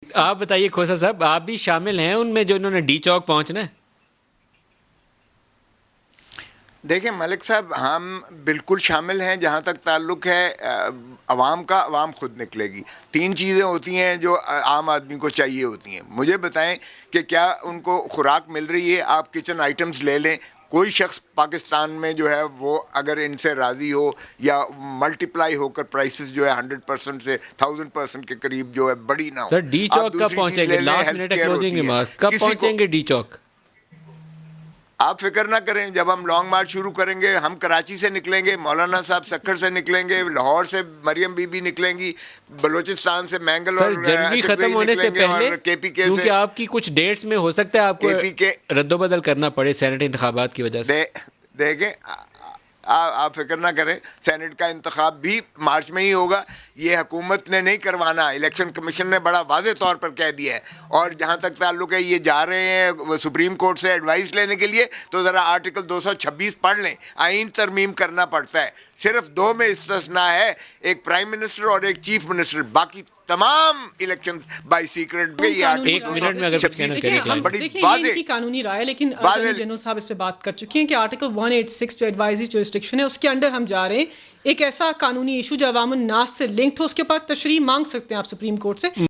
آپ بتائیے کھوسا صاحب، آپ بھی شامل ہیں ان میں جو انہوں نے ڈی چوک پہنچنا ہے؟ دیکھیں ملک صاحب، ہم بالکل شامل ہیں جہاں تک تعلق ہے عوام کا. عوام خود نکلے گی. 3 چیزیں ہوتی ہیں جو عام آدمی کو چاہیے ہوتی ہیں. مجھے بتائیں کہ کیا ان کو خوراک مل رہی ہے؟ آپ کچن آئٹمز لے لیں، کوئی شخص پاکستان میں جو ہے وہ اگر ان سے راضی ہو یا ملٹیپلائی ہو کر پرائسز جو ہے 100% سے 1000% کے قریب جو ہے بڑی نہ ہو. سر ڈی آپ چوک کب دوسری چیز پہنچیں گے؟ لے لیں، لاسٹ ہیلتھ منٹ ہے، کیئر کلوزنگ ہوتی ہے. ریمارکس، کب کسی کو پہنچیں گے ڈی چوک؟ آپ فکر نہ کریں، جب ہم لانگ مارچ شروع کریں گے، ہم کراچی سے نکلیں گے، مولانا صاحب سکھر سے نکلیں گے، لاہور سے مریم بی بی نکلیں گی، بلوچستان سے مینگل سر اور جنوری اچکزئی ختم ہونے سے نکلیں گے، پہلے، اور کے پی کے کیونکہ سے. آپ کی کچھ ڈیٹس میں ہو سکتا ہے آپ کو کے پی کے رد و بدل کرنا پڑے سینٹ انتخابات کی وجہ سے. دیکھیں، آپ فکر نہ کریں، سینٹ کا انتخاب بھی مارچ میں ہی ہوگا. یہ حکومت نے نہیں کروانا، الیکشن کمیشن نے بڑا واضح طور پر کہہ دیا ہے. اور جہاں تک تعلق ہے یہ جا رہے ہیں سپریم کورٹ سے ایڈوائس لینے کے لیے، تو ذرا آرٹیکل 226 پڑھ لیں. آئین ترمیم کرنا پڑتا ہے. صرف 2 میں استثناء ہے، ایک پرائم منسٹر اور ایک چیف منسٹر. باقی تمام الیکشن بائی سیکرٹ. یہ آرٹیکل ایک منٹ میں اگر کچھ کہنا 226 چاہیں کلائم. بڑی دیکھیں، یہ ان واضح کی قانونی رائے ہے، لیکن واضح جنرل صاحب اس پہ بات کر چکی ہیں کہ آرٹیکل 186 جو ایڈوائزری جورسڈکشن ہے، اس کے انڈر ہم جا رہے ہیں. ایک ایسا قانونی ایشو جو عوام الناس سے لنکڈ ہو، اس کے بعد تشریح مانگ سکتے ہیں آپ سپریم کورٹ سے.